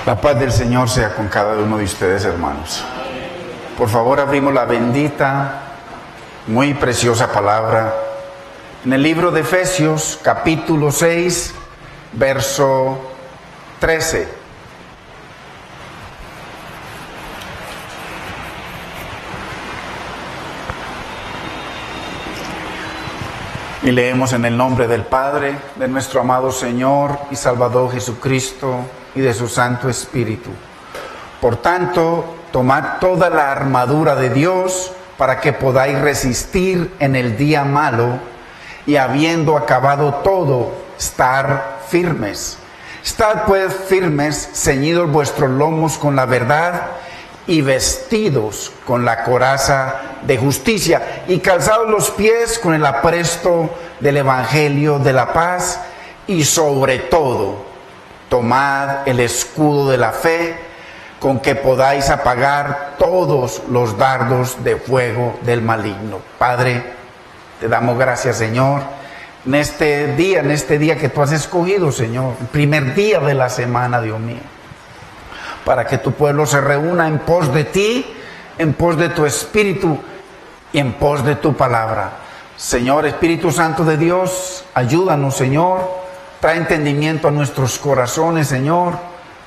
La paz del Señor sea con cada uno de ustedes, hermanos. Por favor, abrimos la bendita, muy preciosa palabra en el libro de Efesios, capítulo 6, verso 13. Y leemos en el nombre del Padre, de nuestro amado Señor y Salvador Jesucristo y de su Santo Espíritu. Por tanto, tomad toda la armadura de Dios para que podáis resistir en el día malo y habiendo acabado todo, estar firmes. Estad pues firmes, ceñidos vuestros lomos con la verdad y vestidos con la coraza de justicia y calzados los pies con el apresto del Evangelio de la paz y sobre todo tomad el escudo de la fe con que podáis apagar todos los dardos de fuego del maligno. Padre, te damos gracias, Señor, en este día que tú has escogido, Señor, el primer día de la semana, Dios mío, para que tu pueblo se reúna en pos de ti, en pos de tu Espíritu y en pos de tu palabra. Señor, Espíritu Santo de Dios, ayúdanos, Señor, trae entendimiento a nuestros corazones, Señor,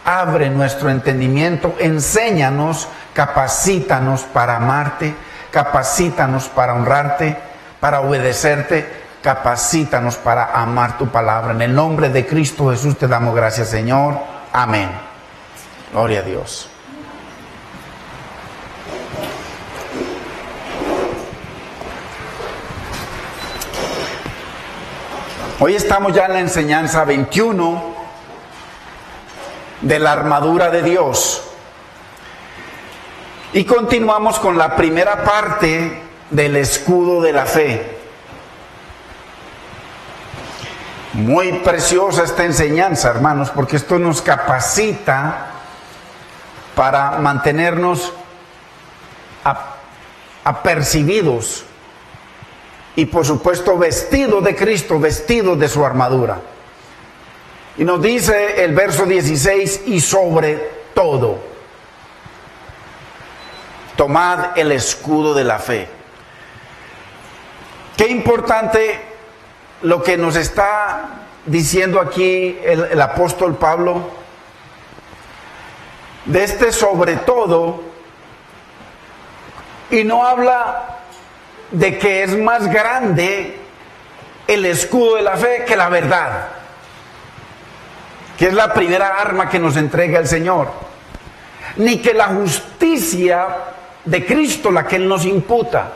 abre nuestro entendimiento, enséñanos, capacítanos para amarte, capacítanos para honrarte, para obedecerte, capacítanos para amar tu palabra. En el nombre de Cristo Jesús te damos gracias, Señor. Amén. Gloria a Dios. Hoy estamos ya en la enseñanza 21 de la armadura de Dios. Y continuamos con la primera parte del escudo de la fe. Muy preciosa esta enseñanza, hermanos, porque esto nos capacita para mantenernos apercibidos y por supuesto vestidos de Cristo, vestidos de su armadura. Y nos dice el verso 16, y sobre todo, tomad el escudo de la fe. Qué importante lo que nos está diciendo aquí el apóstol Pablo. De este sobre todo, y no habla de que es más grande el escudo de la fe que la verdad, que es la primera arma que nos entrega el Señor, ni que la justicia de Cristo, la que Él nos imputa,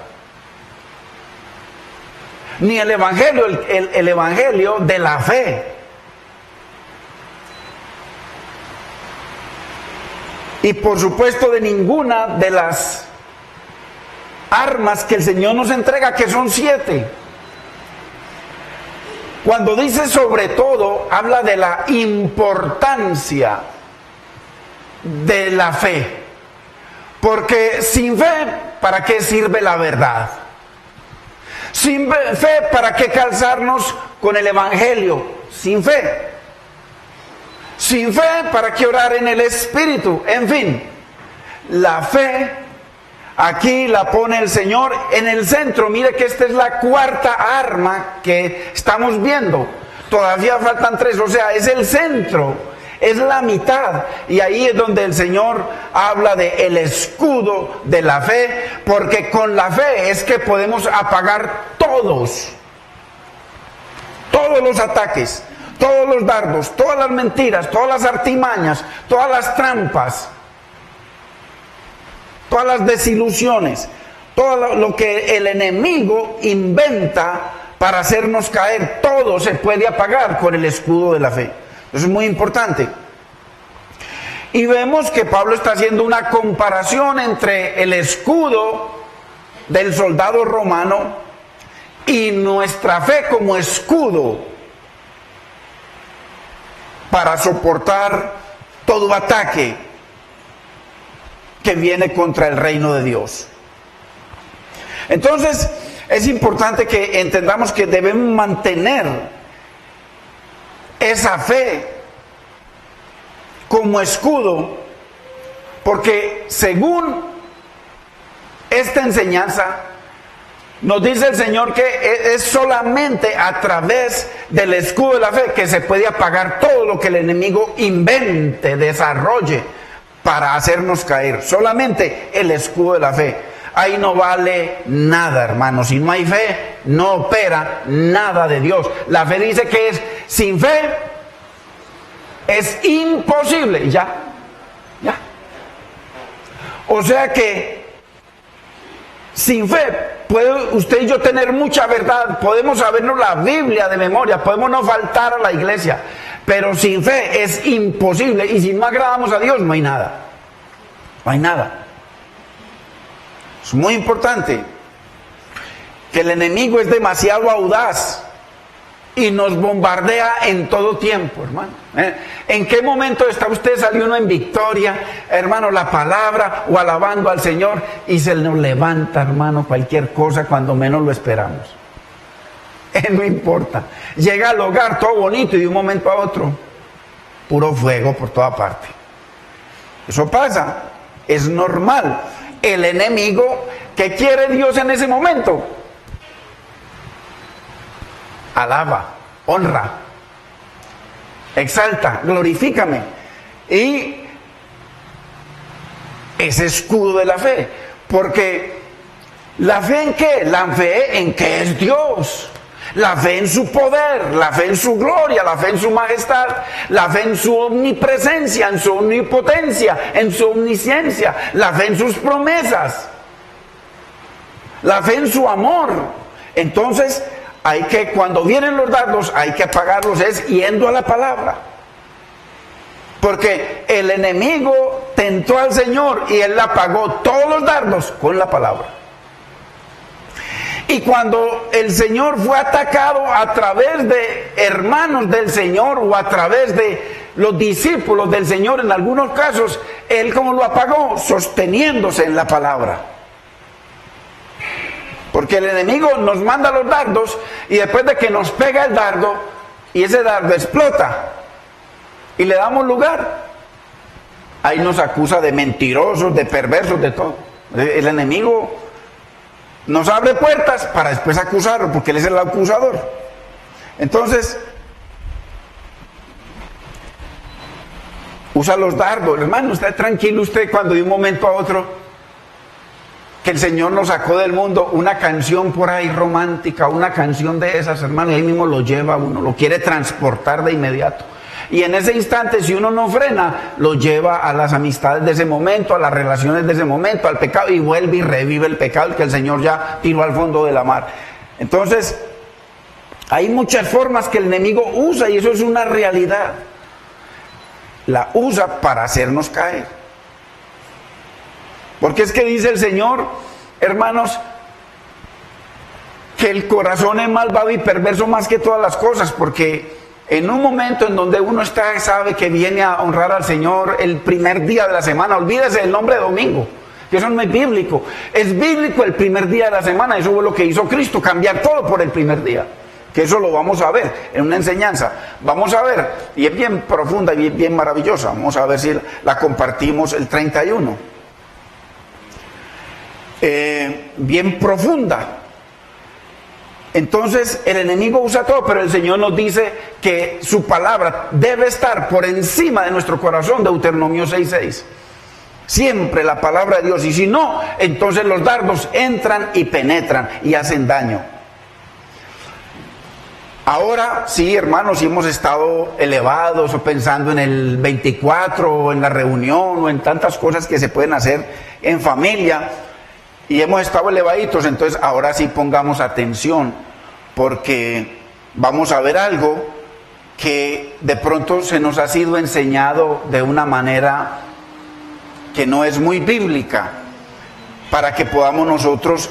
ni el Evangelio, el Evangelio de la fe. Y por supuesto de ninguna de las armas que el Señor nos entrega, que son 7. Cuando dice sobre todo, habla de la importancia de la fe. Porque sin fe, ¿para qué sirve la verdad? Sin fe, ¿para qué calzarnos con el Evangelio? Sin fe. Sin fe, ¿para qué orar en el Espíritu? En fin, la fe, aquí la pone el Señor en el centro. Mire que esta es la cuarta arma que estamos viendo. Todavía faltan 3, o sea, es el centro, es la mitad. Y ahí es donde el Señor habla de el escudo de la fe, porque con la fe es que podemos apagar todos los ataques, todos los dardos, todas las mentiras, todas las artimañas, todas las trampas, todas las desilusiones, todo lo que el enemigo inventa para hacernos caer, todo se puede apagar con el escudo de la fe. Eso es muy importante. Y vemos que Pablo está haciendo una comparación entre el escudo del soldado romano y nuestra fe como escudo para soportar todo ataque que viene contra el reino de Dios. Entonces, es importante que entendamos que debemos mantener esa fe como escudo, porque según esta enseñanza, nos dice el Señor que es solamente a través del escudo de la fe que se puede apagar todo lo que el enemigo invente, desarrolle para hacernos caer. Solamente el escudo de la fe. Ahí no vale nada, hermanos. Si no hay fe, no opera nada de Dios. La fe dice que es sin fe, es imposible. Ya. O sea que sin fe puede usted y yo tener mucha verdad, podemos sabernos la Biblia de memoria, podemos no faltar a la iglesia, pero sin fe es imposible, y si no agradamos a Dios no hay nada. No hay nada. Es muy importante que el enemigo es demasiado audaz y nos bombardea en todo tiempo, hermano. ¿En qué momento está usted saliendo en victoria, hermano, la palabra o alabando al Señor y se nos levanta, hermano, cualquier cosa cuando menos lo esperamos? No importa. Llega al hogar todo bonito y de un momento a otro, puro fuego por toda parte. Eso pasa, es normal. El enemigo, ¿qué quiere Dios en ese momento? Alaba, honra, exalta, glorifícame. Y ese escudo de la fe, porque ¿la fe en qué? La fe en que es Dios, la fe en su poder, la fe en su gloria, la fe en su majestad, la fe en su omnipresencia, en su omnipotencia, en su omnisciencia, la fe en sus promesas, la fe en su amor. Entonces, hay que, cuando vienen los dardos, hay que apagarlos, es yendo a la palabra. Porque el enemigo tentó al Señor y él apagó todos los dardos con la palabra. Y cuando el Señor fue atacado a través de hermanos del Señor o a través de los discípulos del Señor, en algunos casos, él como lo apagó, sosteniéndose en la palabra. Porque el enemigo nos manda los dardos y después de que nos pega el dardo y ese dardo explota y le damos lugar, ahí nos acusa de mentirosos, de perversos, de todo. El enemigo nos abre puertas para después acusarlo, porque él es el acusador. Entonces, usa los dardos. Hermano, está tranquilo usted cuando de un momento a otro que el Señor nos sacó del mundo, una canción por ahí romántica, una canción de esas, hermano, y ahí mismo lo lleva a uno, lo quiere transportar de inmediato. Y en ese instante, si uno no frena, lo lleva a las amistades de ese momento, a las relaciones de ese momento, al pecado, y vuelve y revive el pecado que el Señor ya tiró al fondo de la mar. Entonces, hay muchas formas que el enemigo usa, y eso es una realidad. La usa para hacernos caer. Porque es que dice el Señor, hermanos, que el corazón es malvado y perverso más que todas las cosas, porque en un momento en donde uno está, sabe que viene a honrar al Señor el primer día de la semana, olvídese del nombre de domingo, que eso no es bíblico. Es bíblico el primer día de la semana, eso fue lo que hizo Cristo, cambiar todo por el primer día. Que eso lo vamos a ver en una enseñanza. Vamos a ver, y es bien profunda y bien maravillosa, vamos a ver si la compartimos el 31. Bien profunda. Entonces el enemigo usa todo, pero el Señor nos dice que su palabra debe estar por encima de nuestro corazón, Deuteronomio 6:6. Siempre la palabra de Dios, y si no, entonces los dardos entran y penetran y hacen daño. Ahora sí, hermanos, si hemos estado elevados o pensando en el 24 o en la reunión o en tantas cosas que se pueden hacer en familia, y hemos estado elevaditos, entonces ahora sí pongamos atención, porque vamos a ver algo que de pronto se nos ha sido enseñado de una manera que no es muy bíblica, para que podamos nosotros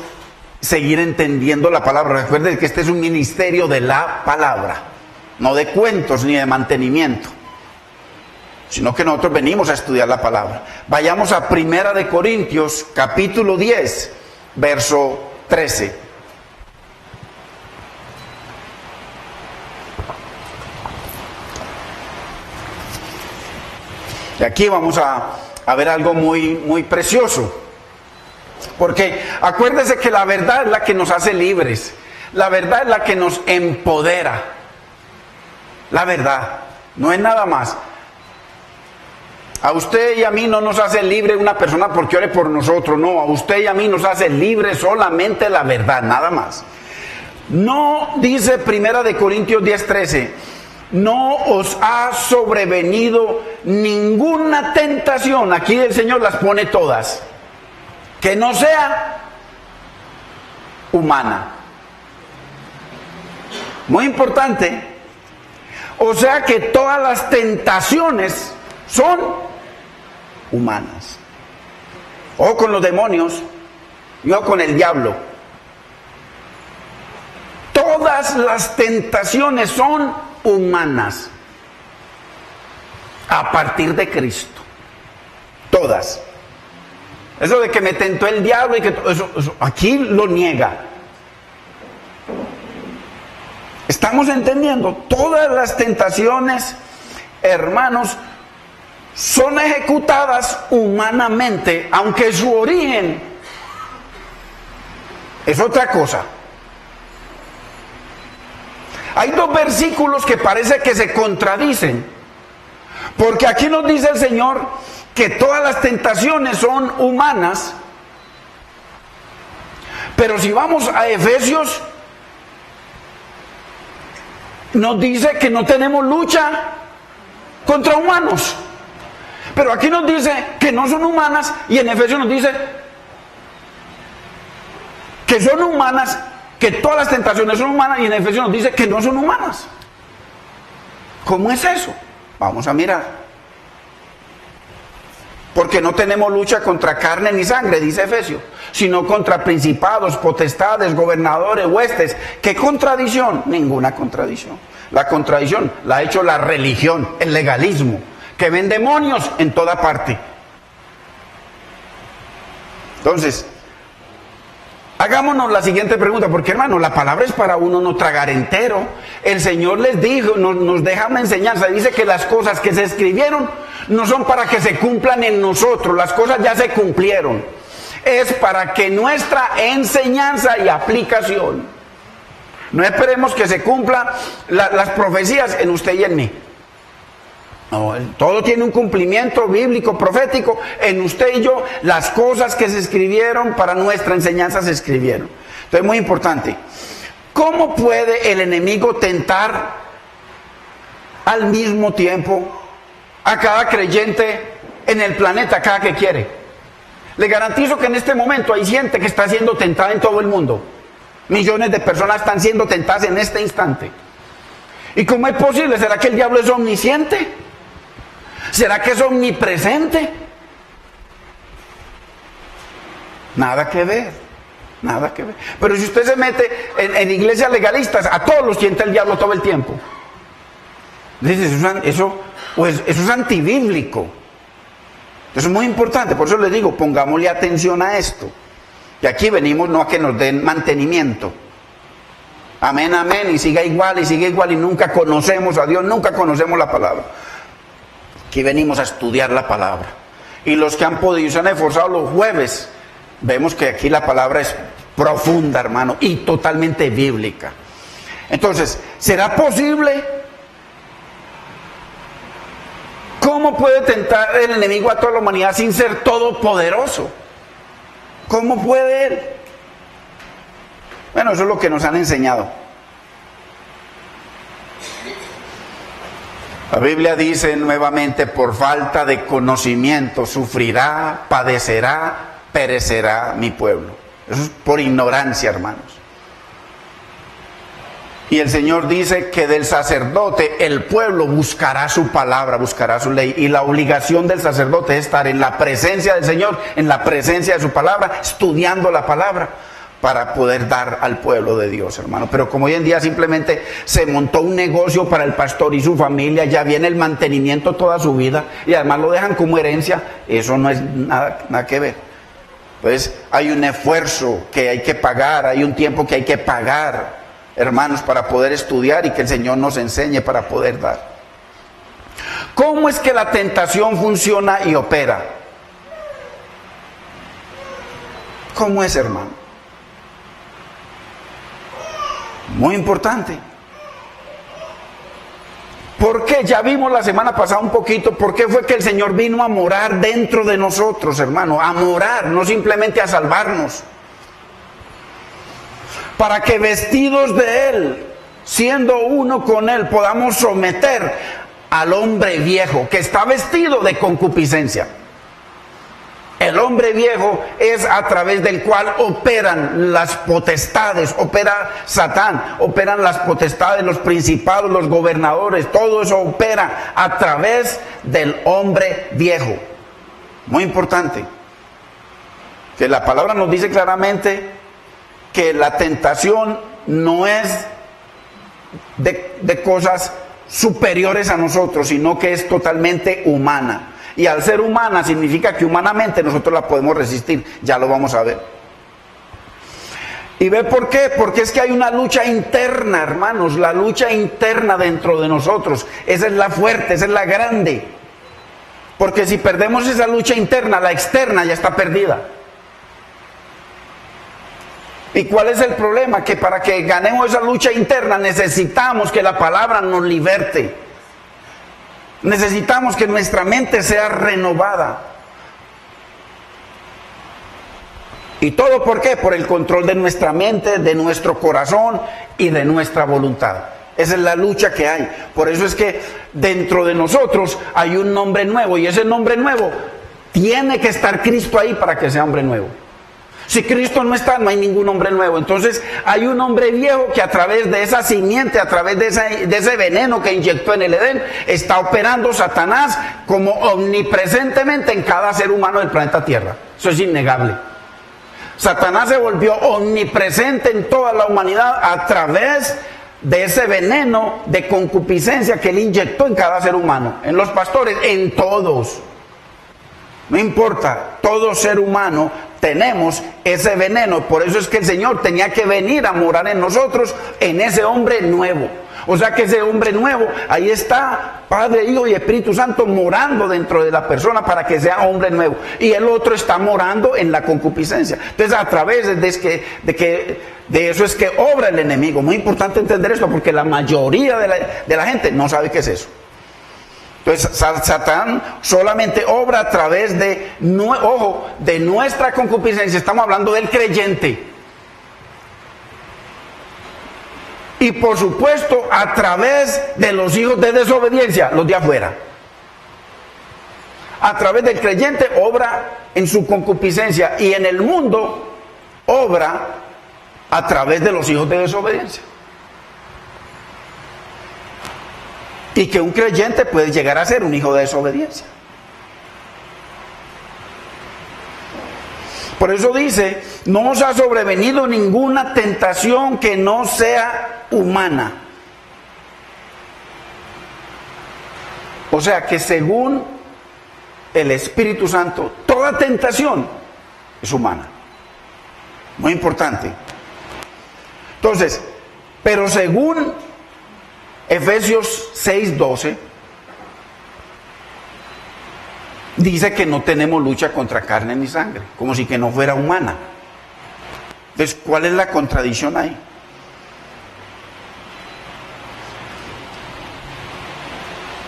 seguir entendiendo la palabra. Recuerden que este es un ministerio de la palabra, no de cuentos ni de mantenimiento, sino que nosotros venimos a estudiar la palabra. Vayamos a 1 de Corintios, capítulo 10, verso 13. Y aquí vamos a ver algo muy, muy precioso. Porque acuérdese que la verdad es la que nos hace libres. La verdad es la que nos empodera. La verdad, no es nada más. A usted y a mí no nos hace libre una persona porque ore por nosotros. No, a usted y a mí nos hace libre solamente la verdad, nada más. No dice 1 Corintios 10:13, no os ha sobrevenido ninguna tentación. Aquí el Señor las pone todas. Que no sea humana. Muy importante. O sea que todas las tentaciones son humanas. O con los demonios, o con el diablo. Todas las tentaciones son humanas. A partir de Cristo. Todas. Eso de que me tentó el diablo y que eso aquí lo niega. ¿Estamos entendiendo? Todas las tentaciones, hermanos, son ejecutadas humanamente, aunque su origen es otra cosa. Hay dos versículos que parece que se contradicen, porque aquí nos dice el Señor que todas las tentaciones son humanas, pero si vamos a Efesios, nos dice que no tenemos lucha contra humanos. Pero aquí nos dice que no son humanas y en Efesios nos dice que son humanas, que todas las tentaciones son humanas y en Efesios nos dice que no son humanas. ¿Cómo es eso? Vamos a mirar. Porque no tenemos lucha contra carne ni sangre, dice Efesios, sino contra principados, potestades, gobernadores, huestes. ¿Qué contradicción? Ninguna contradicción. La contradicción la ha hecho la religión, el legalismo, que ven demonios en toda parte. Entonces, hagámonos la siguiente pregunta, porque hermano, la palabra es para uno no tragar entero. El Señor les dijo, nos deja una enseñanza, dice que las cosas que se escribieron no son para que se cumplan en nosotros, las cosas ya se cumplieron. Es para que nuestra enseñanza y aplicación, no esperemos que se cumplan las profecías en usted y en mí. No, todo tiene un cumplimiento bíblico, profético, en usted y yo. Las cosas que se escribieron para nuestra enseñanza se escribieron. Entonces, muy importante. ¿Cómo puede el enemigo tentar al mismo tiempo a cada creyente en el planeta, cada que quiere? Le garantizo que en este momento hay gente que está siendo tentada en todo el mundo. Millones de personas están siendo tentadas en este instante. ¿Y cómo es posible? ¿Será que el diablo es omnisciente? ¿Será que es omnipresente? Nada que ver, nada que ver. Pero si usted se mete en iglesias legalistas, a todos los tienta el diablo todo el tiempo. Dice, eso es antibíblico. Eso es muy importante, por eso les digo, pongámosle atención a esto. Y aquí venimos no a que nos den mantenimiento. Amén, amén, y siga igual, y nunca conocemos a Dios, nunca conocemos la palabra. Aquí venimos a estudiar la palabra. Y los que han podido, se han esforzado los jueves, vemos que aquí la palabra es profunda, hermano, y totalmente bíblica. Entonces, ¿será posible? ¿Cómo puede tentar el enemigo a toda la humanidad sin ser todopoderoso? ¿Cómo puede él? Bueno, eso es lo que nos han enseñado. La Biblia dice nuevamente, por falta de conocimiento sufrirá, padecerá, perecerá mi pueblo. Eso es por ignorancia, hermanos. Y el Señor dice que del sacerdote el pueblo buscará su palabra, buscará su ley. Y la obligación del sacerdote es estar en la presencia del Señor, en la presencia de su palabra, estudiando la palabra, para poder dar al pueblo de Dios, hermano. Pero como hoy en día simplemente se montó un negocio para el pastor y su familia, ya viene el mantenimiento toda su vida y además lo dejan como herencia, eso no es nada que ver. Pues hay un esfuerzo que hay que pagar, hay un tiempo que hay que pagar, hermanos, para poder estudiar y que el Señor nos enseñe para poder dar. ¿Cómo es que la tentación funciona y opera? ¿Cómo es, hermano? Muy importante. ¿Por qué? Ya vimos la semana pasada un poquito por qué fue que el Señor vino a morar dentro de nosotros, hermano, a morar, no simplemente a salvarnos. Para que vestidos de Él, siendo uno con Él, podamos someter al hombre viejo que está vestido de concupiscencia. El hombre viejo es a través del cual operan las potestades, opera Satán, operan las potestades, los principados, los gobernadores, todo eso opera a través del hombre viejo. Muy importante, que la palabra nos dice claramente que la tentación no es de cosas superiores a nosotros, sino que es totalmente humana. Y al ser humana significa que humanamente nosotros la podemos resistir. Ya lo vamos a ver. ¿Y ve por qué? Porque es que hay una lucha interna, hermanos. La lucha interna dentro de nosotros. Esa es la fuerte, esa es la grande. Porque si perdemos esa lucha interna, la externa ya está perdida. ¿Y cuál es el problema? Que para que ganemos esa lucha interna necesitamos que la palabra nos liberte. Necesitamos que nuestra mente sea renovada. ¿Y todo por qué? Por el control de nuestra mente, de nuestro corazón y de nuestra voluntad. Esa es la lucha que hay. Por eso es que dentro de nosotros hay un nombre nuevo. Y ese nombre nuevo tiene que estar Cristo ahí para que sea hombre nuevo. Si Cristo no está, no hay ningún hombre nuevo. Entonces hay un hombre viejo que a través de esa simiente, a través de ese veneno que inyectó en el Edén, está operando Satanás como omnipresentemente en cada ser humano del planeta Tierra. Eso es innegable. Satanás se volvió omnipresente en toda la humanidad a través de ese veneno de concupiscencia que él inyectó en cada ser humano, en los pastores, en todos. No importa, todo ser humano tenemos ese veneno. Por eso es que el Señor tenía que venir a morar en nosotros, en ese hombre nuevo. O sea que ese hombre nuevo, ahí está Padre, Hijo y Espíritu Santo morando dentro de la persona para que sea hombre nuevo. Y el otro está morando en la concupiscencia. Entonces a través de eso es que obra el enemigo. Muy importante entender esto porque la mayoría de la gente no sabe qué es eso. Entonces Satán solamente obra a través de nuestra concupiscencia. Estamos hablando del creyente. Y por supuesto a través de los hijos de desobediencia, los de afuera. A través del creyente obra en su concupiscencia y en el mundo obra a través de los hijos de desobediencia. Y que un creyente puede llegar a ser un hijo de desobediencia. Por eso dice, no os ha sobrevenido ninguna tentación que no sea humana. O sea que según el Espíritu Santo, toda tentación es humana. Muy importante. Entonces, pero según Efesios 6:12 dice que no tenemos lucha contra carne ni sangre, como si que no fuera humana. Entonces, ¿cuál es la contradicción ahí?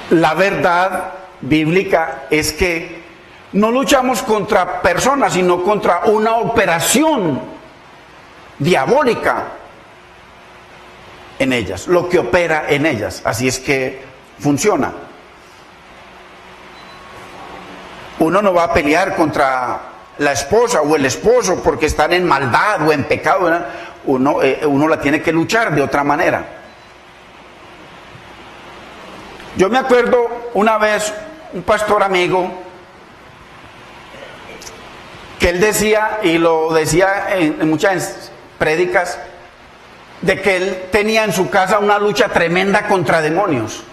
La verdad bíblica es que no luchamos contra personas, sino contra una operación diabólica en ellas, lo que opera en ellas. Así es que funciona. Uno no va a pelear contra la esposa o el esposo porque están en maldad o en pecado, ¿verdad? Uno la tiene que luchar de otra manera. Yo me acuerdo una vez un pastor amigo que él decía, y lo decía en muchas prédicas, de que él tenía en su casa una lucha tremenda contra demonios.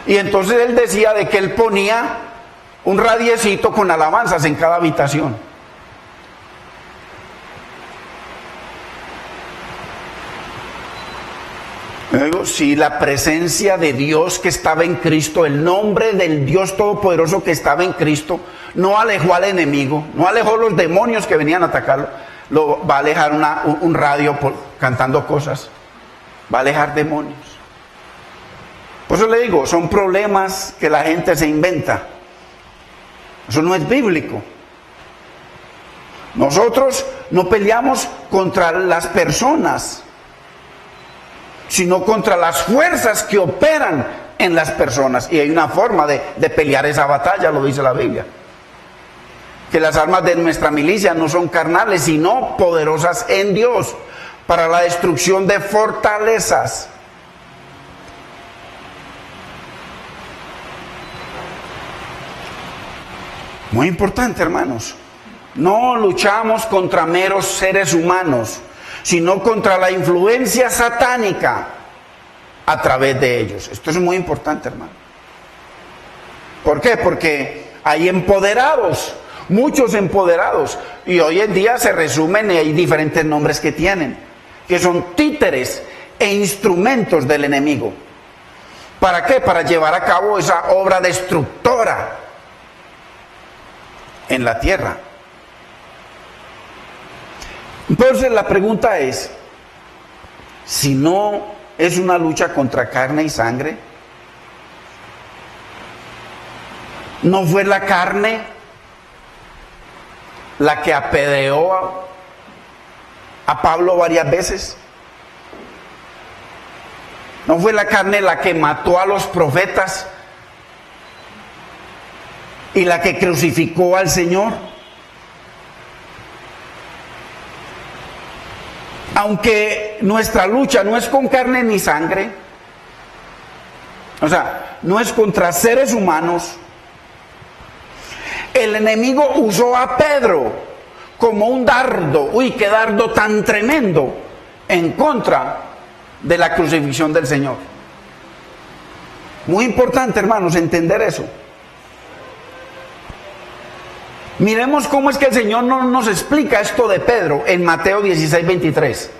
Y entonces él decía de que él ponía un radiecito con alabanzas en cada habitación. Luego, si la presencia de Dios que estaba en Cristo, el nombre del Dios Todopoderoso que estaba en Cristo, no alejó al enemigo, no alejó los demonios que venían a atacarlo, lo va a alejar un radio cantando cosas, va a alejar demonios. Por eso le digo, son problemas que la gente se inventa. Eso no es bíblico. Nosotros no peleamos contra las personas, sino contra las fuerzas que operan en las personas. Y hay una forma de pelear esa batalla, lo dice la Biblia. Que las armas de nuestra milicia no son carnales, sino poderosas en Dios, para la destrucción de fortalezas. Muy importante, hermanos. No luchamos contra meros seres humanos, sino contra la influencia satánica a través de ellos. Esto es muy importante, hermano. ¿Por qué? Porque hay empoderados, muchos empoderados, y hoy en día se resumen y hay diferentes nombres que tienen, que son títeres e instrumentos del enemigo. ¿Para qué? Para llevar a cabo esa obra destructora en la tierra. Entonces la pregunta es, si no es una lucha contra carne y sangre, ¿no fue la carne la que apedreó a Pablo varias veces? ¿No fue la carne la que mató a los profetas y la que crucificó al Señor? Aunque nuestra lucha no es con carne ni sangre, o sea, no es contra seres humanos, el enemigo usó a Pedro como un dardo, uy, qué dardo tan tremendo, en contra de la crucifixión del Señor. Muy importante, hermanos, entender eso. Miremos cómo es que el Señor no nos explica esto de Pedro en Mateo 16, 23.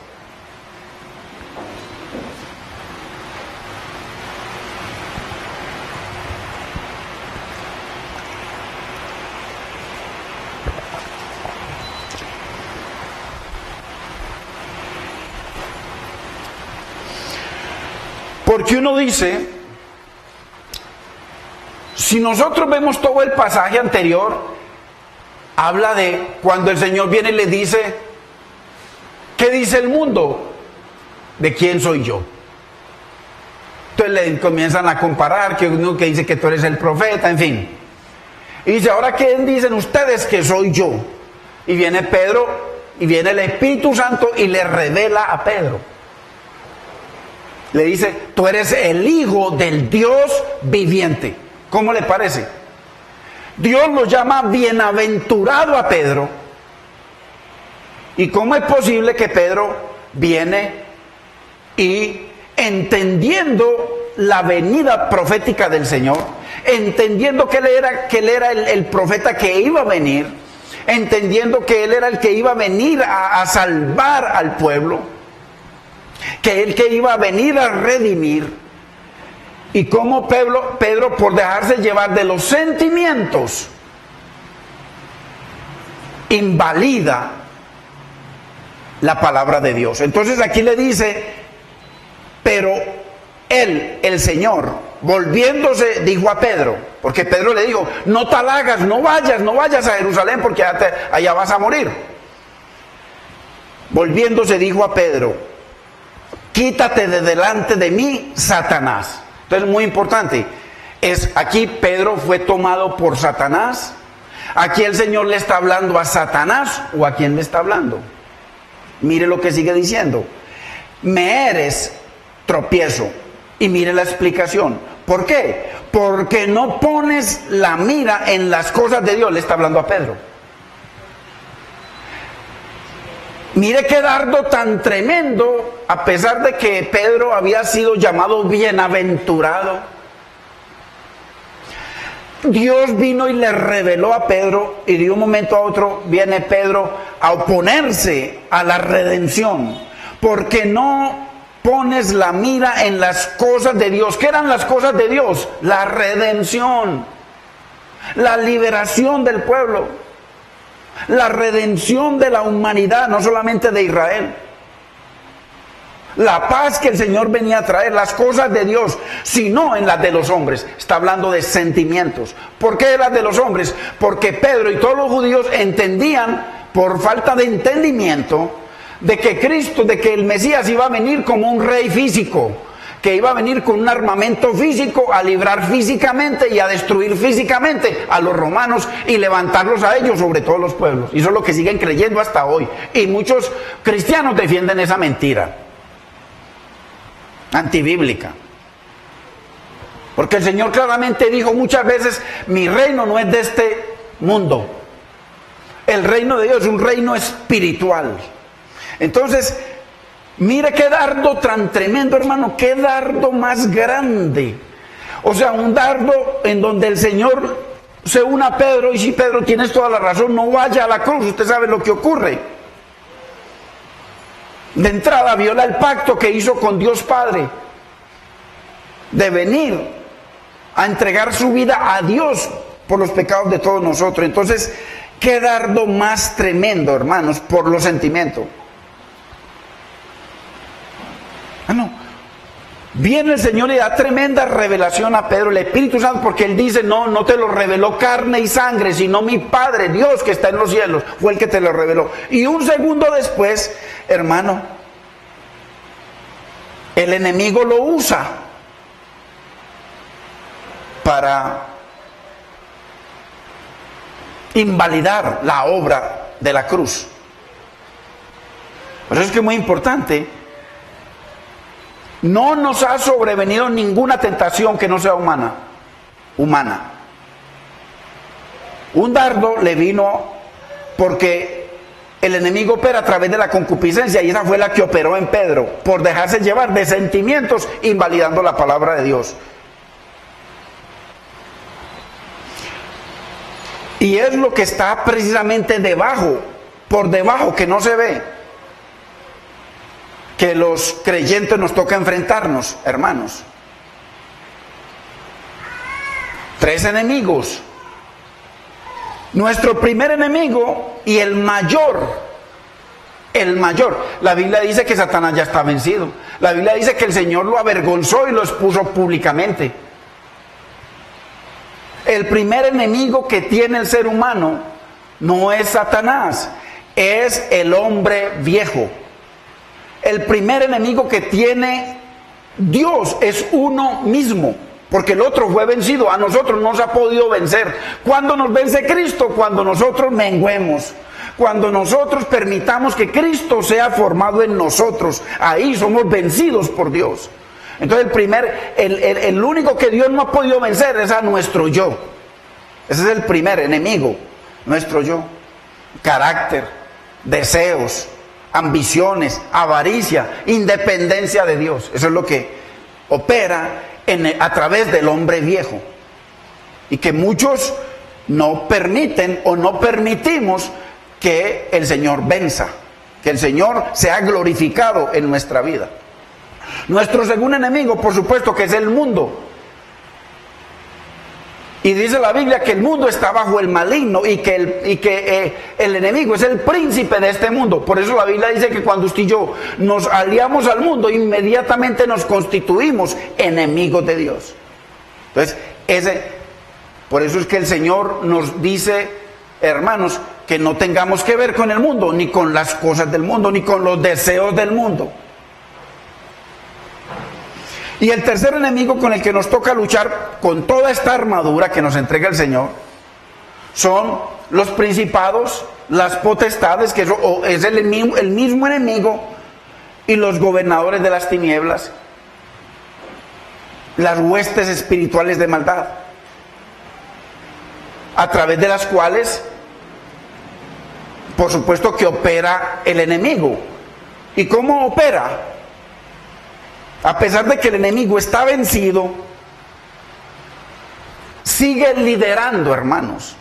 Porque uno dice, si nosotros vemos todo el pasaje anterior, habla de cuando el Señor viene y le dice, ¿qué dice el mundo? ¿De quién soy yo? Entonces le comienzan a comparar, que uno que dice que tú eres el profeta, en fin. Y dice, ¿ahora qué dicen ustedes que soy yo? Y viene Pedro, y viene el Espíritu Santo y le revela a Pedro. Le dice, tú eres el Hijo del Dios viviente. ¿Cómo le parece? Dios lo llama bienaventurado a Pedro. ¿Y cómo es posible que Pedro viene y entendiendo la venida profética del Señor, entendiendo que él era el profeta que iba a venir, entendiendo que él era el que iba a venir a salvar al pueblo, que él que iba a venir a redimir? Y cómo Pedro, por dejarse llevar de los sentimientos, invalida la palabra de Dios. Entonces aquí le dice, pero él, el Señor, volviéndose, dijo a Pedro, porque Pedro le dijo, no te hagas, no vayas a Jerusalén porque allá vas a morir. Volviéndose, dijo a Pedro, quítate de delante de mí, Satanás. Entonces, muy importante, aquí Pedro fue tomado por Satanás. Aquí el Señor le está hablando a Satanás, ¿o a quién le está hablando? Mire lo que sigue diciendo. Me eres tropiezo. Y mire la explicación. ¿Por qué? Porque no pones la mira en las cosas de Dios. Le está hablando a Pedro. Mire qué dardo tan tremendo, a pesar de que Pedro había sido llamado bienaventurado. Dios vino y le reveló a Pedro, y de un momento a otro viene Pedro a oponerse a la redención, porque no pones la mira en las cosas de Dios. ¿Qué eran las cosas de Dios? La redención, la liberación del pueblo, la redención de la humanidad, no solamente de Israel. La paz que el Señor venía a traer, las cosas de Dios, sino en las de los hombres. Está hablando de sentimientos. ¿Por qué las de los hombres? Porque Pedro y todos los judíos entendían, por falta de entendimiento, de que Cristo, de que el Mesías iba a venir como un rey físico, que iba a venir con un armamento físico a librar físicamente y a destruir físicamente a los romanos y levantarlos a ellos sobre todos los pueblos. Y eso es lo que siguen creyendo hasta hoy. Y muchos cristianos defienden esa mentira antibíblica. Porque el Señor claramente dijo muchas veces: mi reino no es de este mundo. El reino de Dios es un reino espiritual. Entonces, mire qué dardo tan tremendo, hermano, qué dardo más grande. O sea, un dardo en donde el Señor se une a Pedro, y si Pedro, tienes toda la razón, no vaya a la cruz, usted sabe lo que ocurre. De entrada viola el pacto que hizo con Dios Padre, de venir a entregar su vida a Dios por los pecados de todos nosotros. Entonces, qué dardo más tremendo, hermanos, por los sentimientos. Viene el Señor y da tremenda revelación a Pedro, el Espíritu Santo, porque Él dice: no te lo reveló carne y sangre, sino mi Padre, Dios que está en los cielos, fue el que te lo reveló. Y un segundo después, hermano, el enemigo lo usa para invalidar la obra de la cruz. Por eso es que es muy importante. No nos ha sobrevenido ninguna tentación que no sea humana. Un dardo le vino porque el enemigo opera a través de la concupiscencia, y esa fue la que operó en Pedro, por dejarse llevar de sentimientos, invalidando la palabra de Dios. Y es lo que está precisamente debajo, por debajo, que no se ve, que los creyentes nos toca enfrentarnos, hermanos. 3 enemigos. Nuestro primer enemigo y el mayor. La Biblia dice que Satanás ya está vencido. La Biblia dice que el Señor lo avergonzó y lo expuso públicamente. El primer enemigo que tiene el ser humano no es Satanás, es el hombre viejo. El primer enemigo que tiene Dios es uno mismo, porque el otro fue vencido. A nosotros no nos ha podido vencer. ¿Cuándo nos vence Cristo? Cuando nosotros menguemos, cuando nosotros permitamos que Cristo sea formado en nosotros. Ahí somos vencidos por Dios. Entonces el único que Dios no ha podido vencer es a nuestro yo. Ese es el primer enemigo, nuestro yo. Carácter, deseos, ambiciones, avaricia, independencia de Dios. Eso es lo que opera a través del hombre viejo. Y que muchos no permiten o no permitimos que el Señor venza, que el Señor sea glorificado en nuestra vida. Nuestro segundo enemigo, por supuesto, que es el mundo. Y dice la Biblia que el mundo está bajo el maligno y que el enemigo es el príncipe de este mundo. Por eso la Biblia dice que cuando usted y yo nos aliamos al mundo, inmediatamente nos constituimos enemigos de Dios. Entonces, por eso es que el Señor nos dice, hermanos, que no tengamos que ver con el mundo, ni con las cosas del mundo, ni con los deseos del mundo. Y el tercer enemigo con el que nos toca luchar con toda esta armadura que nos entrega el Señor son los principados, las potestades, que es el mismo enemigo, y los gobernadores de las tinieblas, las huestes espirituales de maldad, a través de las cuales, por supuesto, que opera el enemigo. ¿Y cómo opera? A pesar de que el enemigo está vencido, sigue liderando, hermanos,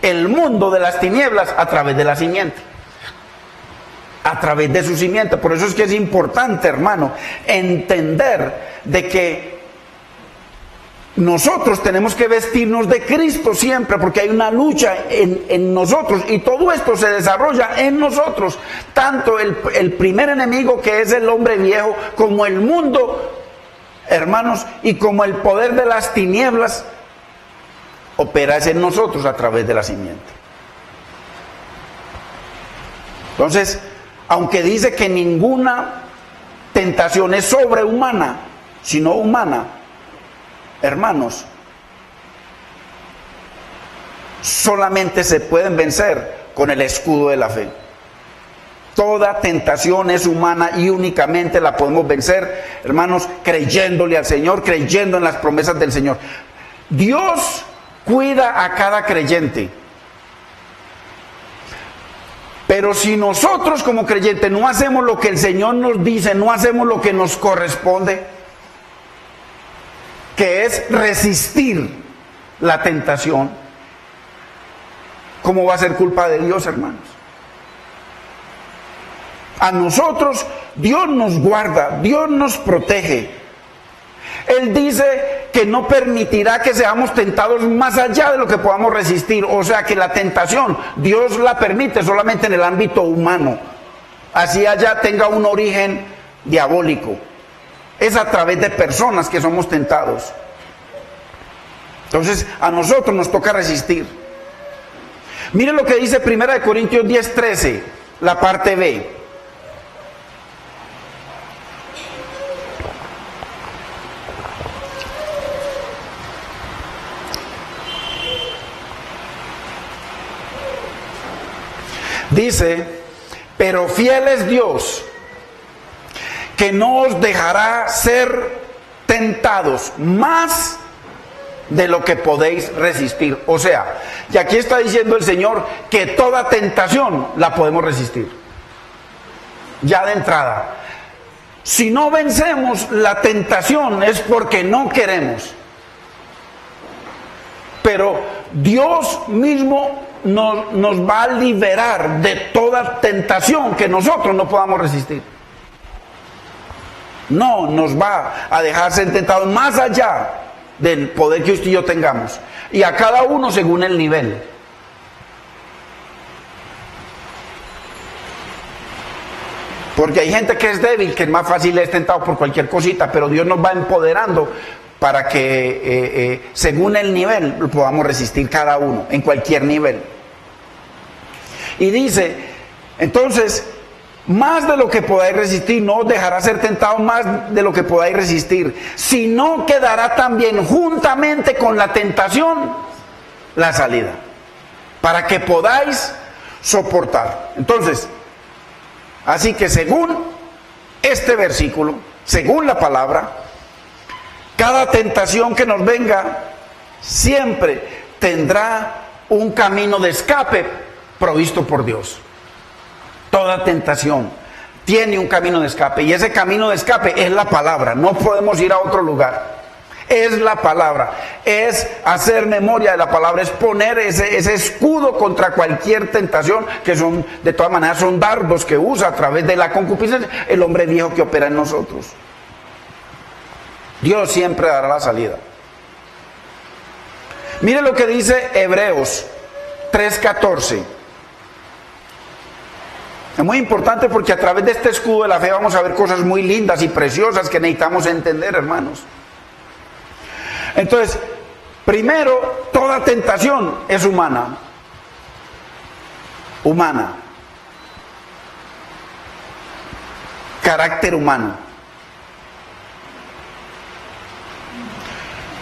el mundo de las tinieblas a través de la simiente. a través de su simiente. Por eso es que es importante, hermano, entender de que nosotros tenemos que vestirnos de Cristo siempre, porque hay una lucha en nosotros, y todo esto se desarrolla en nosotros. Tanto el primer enemigo, que es el hombre viejo, como el mundo, hermanos, y como el poder de las tinieblas, opera en nosotros a través de la simiente. Entonces, aunque dice que ninguna tentación es sobrehumana, sino humana, hermanos, solamente se pueden vencer con el escudo de la fe. Toda tentación es humana y únicamente la podemos vencer, hermanos, creyéndole al Señor, creyendo en las promesas del Señor. Dios cuida a cada creyente. Pero si nosotros como creyentes no hacemos lo que el Señor nos dice, no hacemos lo que nos corresponde, que es resistir la tentación, ¿cómo va a ser culpa de Dios, hermanos? A nosotros Dios nos guarda, Dios nos protege. Él dice que no permitirá que seamos tentados más allá de lo que podamos resistir. O sea que la tentación Dios la permite solamente en el ámbito humano, así allá tenga un origen diabólico. Es a través de personas que somos tentados. Entonces a nosotros nos toca resistir. Miren lo que dice 1 Corintios 10:13, la parte B. Dice, pero fiel es Dios, que no os dejará ser tentados más de lo que podéis resistir. O sea, y aquí está diciendo el Señor que toda tentación la podemos resistir. Ya de entrada, si no vencemos la tentación es porque no queremos. Pero Dios mismo nos va a liberar de toda tentación que nosotros no podamos resistir. No nos va a dejar ser tentados más allá del poder que usted y yo tengamos, y a cada uno según el nivel. Porque hay gente que es débil, que es más fácil es tentado por cualquier cosita, pero Dios nos va empoderando para que según el nivel lo podamos resistir cada uno, en cualquier nivel. Y dice, entonces, más de lo que podáis resistir, no os dejará ser tentado más de lo que podáis resistir, sino quedará también juntamente con la tentación la salida, para que podáis soportar. Entonces, así que según este versículo, según la palabra, cada tentación que nos venga siempre tendrá un camino de escape provisto por Dios. Toda tentación tiene un camino de escape, y ese camino de escape es la palabra. No podemos ir a otro lugar. Es la palabra, es hacer memoria de la palabra, es poner ese escudo contra cualquier tentación, que son, de todas maneras, son dardos que usa a través de la concupiscencia el hombre viejo que opera en nosotros. Dios siempre dará la salida. Mire lo que dice Hebreos 3:14. Es muy importante porque a través de este escudo de la fe vamos a ver cosas muy lindas y preciosas que necesitamos entender, hermanos. Entonces, primero, toda tentación es humana. Humana. Carácter humano.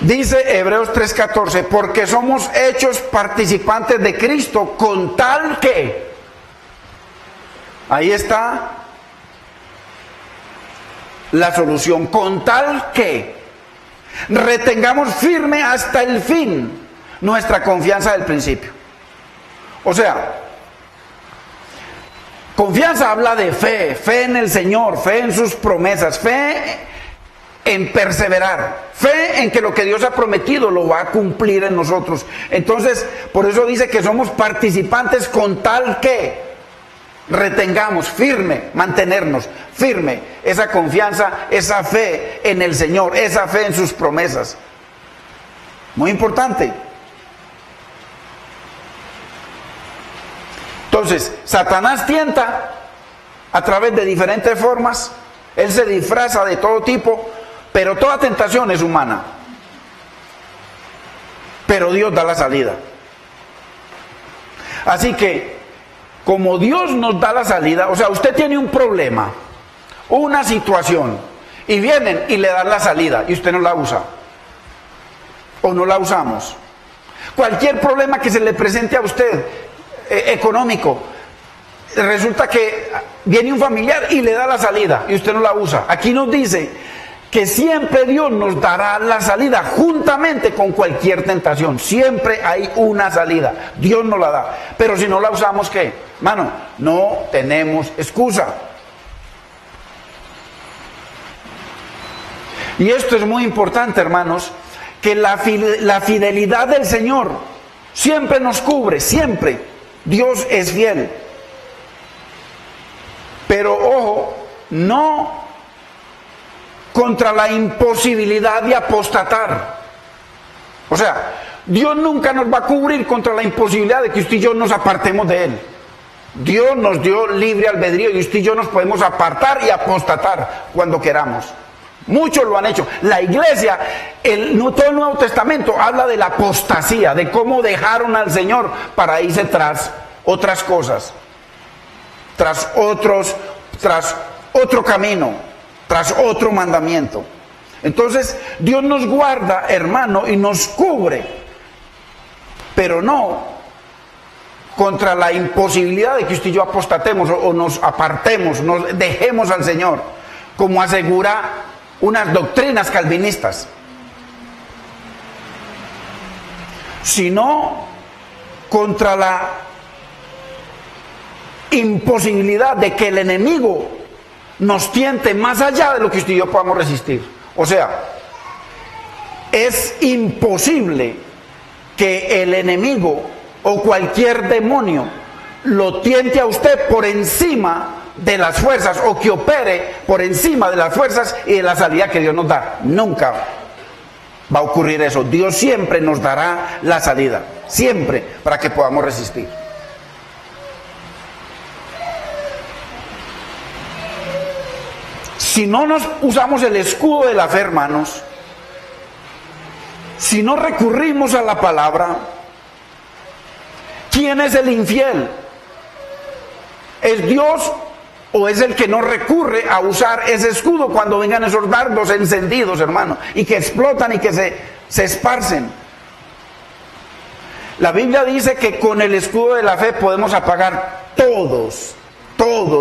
Dice Hebreos 3:14, porque somos hechos participantes de Cristo con tal que, ahí está la solución, con tal que retengamos firme hasta el fin nuestra confianza del principio. O sea, confianza habla de fe, fe en el Señor, fe en sus promesas, fe en perseverar, fe en que lo que Dios ha prometido lo va a cumplir en nosotros. Entonces, por eso dice que somos participantes con tal que. retengamos firme, mantenernos firme esa confianza, esa fe en el Señor, esa fe en sus promesas. Muy importante. Entonces, Satanás tienta a través de diferentes formas, él se disfraza de todo tipo, pero toda tentación es humana. Pero Dios da la salida. Así que, como Dios nos da la salida, o sea, usted tiene un problema, una situación, y vienen y le dan la salida, y usted no la usa, o no la usamos. Cualquier problema que se le presente a usted, económico, resulta que viene un familiar y le da la salida, y usted no la usa. Aquí nos dice que siempre Dios nos dará la salida juntamente con cualquier tentación. Siempre hay una salida, Dios nos la da. Pero si no la usamos, ¿qué? Hermano, no tenemos excusa. Y esto es muy importante, hermanos, que la fidelidad del Señor siempre nos cubre, siempre. Dios es fiel. Pero ojo, no contra la imposibilidad de apostatar. O sea, Dios nunca nos va a cubrir contra la imposibilidad de que usted y yo nos apartemos de Él. Dios nos dio libre albedrío y usted y yo nos podemos apartar y apostatar cuando queramos. Muchos lo han hecho. La iglesia, todo el Nuevo Testamento habla de la apostasía, de cómo dejaron al Señor para irse tras otras cosas, tras otro camino, tras otro mandamiento. Entonces, Dios nos guarda, hermano, y nos cubre, pero no contra la imposibilidad de que usted y yo apostatemos o nos apartemos, nos dejemos al Señor, como asegura unas doctrinas calvinistas, sino contra la imposibilidad de que el enemigo nos tiente más allá de lo que usted y yo podamos resistir. O sea, es imposible que el enemigo o cualquier demonio lo tiente a usted por encima de las fuerzas, o que opere por encima de las fuerzas y de la salida que Dios nos da. Nunca va a ocurrir eso. Dios siempre nos dará la salida, siempre, para que podamos resistir. Si no nos usamos el escudo de la fe, hermanos, si no recurrimos a la palabra, ¿quién es el infiel? ¿Es Dios o es el que no recurre a usar ese escudo cuando vengan esos dardos encendidos, hermano, y que explotan y que se esparcen? La Biblia dice que con el escudo de la fe podemos apagar todos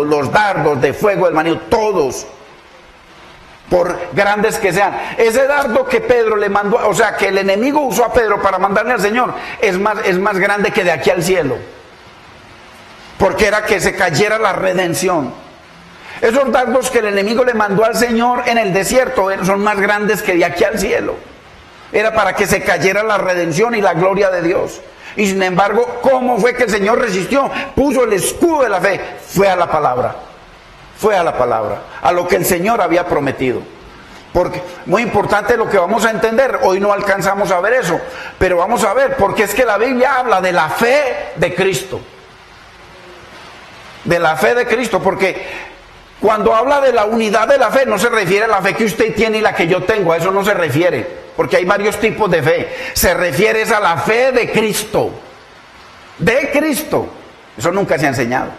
los dardos de fuego del maligno, todos, por grandes que sean. Ese dardo que Pedro le mandó, o sea, que el enemigo usó a Pedro para mandarle al Señor, es más grande que de aquí al cielo, porque era que se cayera la redención. Esos dardos que el enemigo le mandó al Señor en el desierto son más grandes que de aquí al cielo. Era para que se cayera la redención y la gloria de Dios. Y sin embargo, ¿cómo fue que el Señor resistió? Puso el escudo de la fe. Fue a la palabra. Fue a la palabra, a lo que el Señor había prometido. Porque muy importante lo que vamos a entender. Hoy no alcanzamos a ver eso, pero vamos a ver, porque es que la Biblia habla de la fe de Cristo. De la fe de Cristo, porque cuando habla de la unidad de la fe, no se refiere a la fe que usted tiene y la que yo tengo, a eso no se refiere, porque hay varios tipos de fe. Se refiere a la fe de Cristo. De Cristo. Eso nunca se ha enseñado.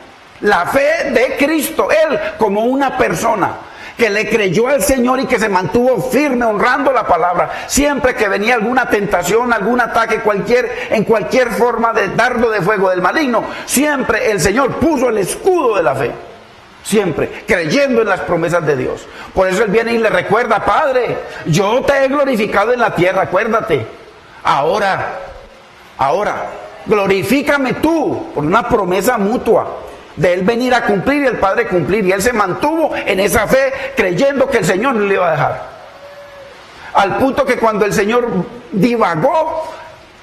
La fe de Cristo, Él como una persona que le creyó al Señor y que se mantuvo firme honrando la palabra. Siempre que venía alguna tentación, algún ataque, en cualquier forma de dardo de fuego del maligno, siempre el Señor puso el escudo de la fe. Siempre, creyendo en las promesas de Dios. Por eso Él viene y le recuerda: Padre, yo te he glorificado en la tierra, acuérdate. Ahora, glorifícame tú, por una promesa mutua de Él venir a cumplir y el Padre cumplir. Y Él se mantuvo en esa fe, creyendo que el Señor no le iba a dejar. Al punto que cuando el Señor divagó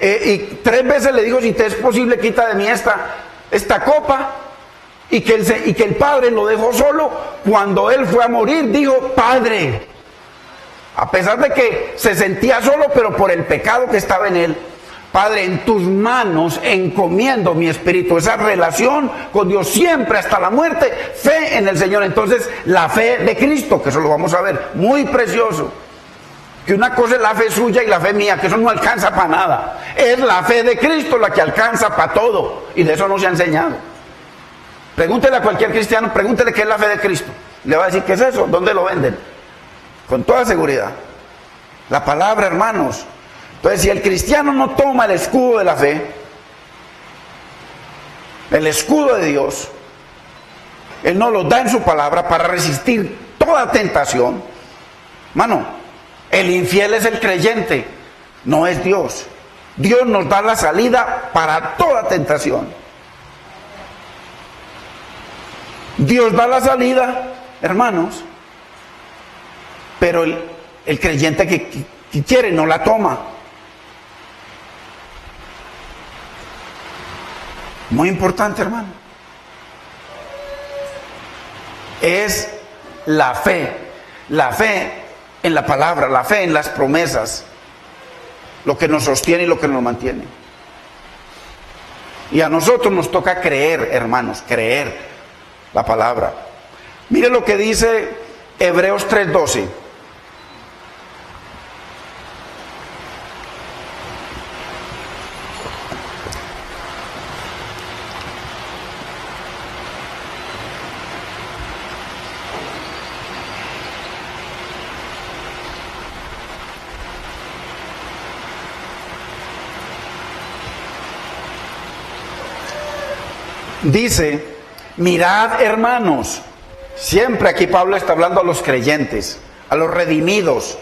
y 3 veces le dijo: si te es posible, quita de mí esta copa. y que el Padre lo dejó solo. Cuando él fue a morir, dijo: Padre, a pesar de que se sentía solo, pero por el pecado que estaba en él, Padre, en tus manos encomiendo mi espíritu. Esa relación con Dios siempre hasta la muerte, fe en el Señor. Entonces, la fe de Cristo, que eso lo vamos a ver, muy precioso. Que una cosa es la fe suya y la fe mía, que eso no alcanza para nada. Es la fe de Cristo la que alcanza para todo, y de eso no se ha enseñado. Pregúntele a cualquier cristiano, pregúntele qué es la fe de Cristo. Le va a decir: ¿qué es eso? ¿Dónde lo venden? Con toda seguridad. La palabra, hermanos. Entonces, si el cristiano no toma el escudo de la fe, el escudo de Dios, él no lo da en su palabra para resistir toda tentación. Hermano, el infiel es el creyente, no es Dios. Dios nos da la salida para toda tentación. Dios da la salida, hermanos, pero el creyente que quiere no la toma. Muy importante, hermano. Es la fe en la palabra, la fe en las promesas, lo que nos sostiene y lo que nos mantiene. Y a nosotros nos toca creer, hermanos, creer la palabra. Mire lo que dice Hebreos 3:12. Dice: mirad, hermanos, siempre aquí Pablo está hablando a los creyentes, a los redimidos,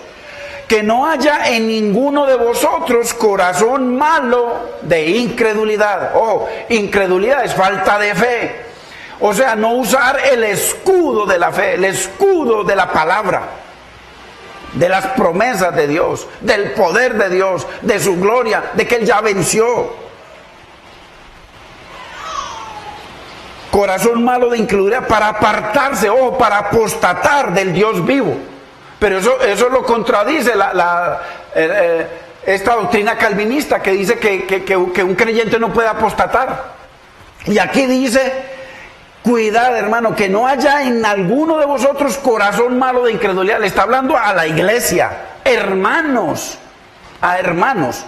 que no haya en ninguno de vosotros corazón malo de incredulidad. Ojo, incredulidad es falta de fe. O sea, no usar el escudo de la fe, el escudo de la palabra, de las promesas de Dios, del poder de Dios, de su gloria, de que Él ya venció. Corazón malo de incredulidad, para apartarse, ojo, para apostatar del Dios vivo. Pero eso lo contradice esta doctrina calvinista que dice que un creyente no puede apostatar. Y aquí dice: cuidado, hermano, que no haya en alguno de vosotros corazón malo de incredulidad. Le está hablando a la iglesia, hermanos, a hermanos.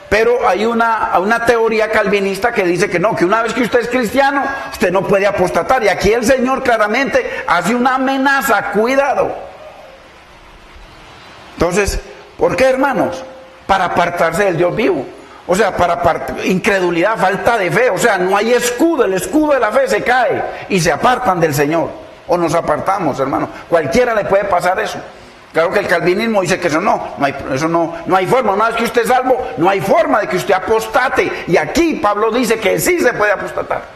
Pero hay una teoría calvinista que dice que no, que una vez que usted es cristiano, usted no puede apostatar. Y aquí el Señor claramente hace una amenaza: cuidado. Entonces, ¿por qué, hermanos? Para apartarse del Dios vivo. O sea, incredulidad, falta de fe. O sea, no hay escudo, el escudo de la fe se cae y se apartan del Señor. O nos apartamos, hermano. Cualquiera le puede pasar eso. Claro que el calvinismo dice que eso no hay forma. Una vez que usted es salvo, no hay forma de que usted apostate. Y aquí Pablo dice que sí se puede apostatar.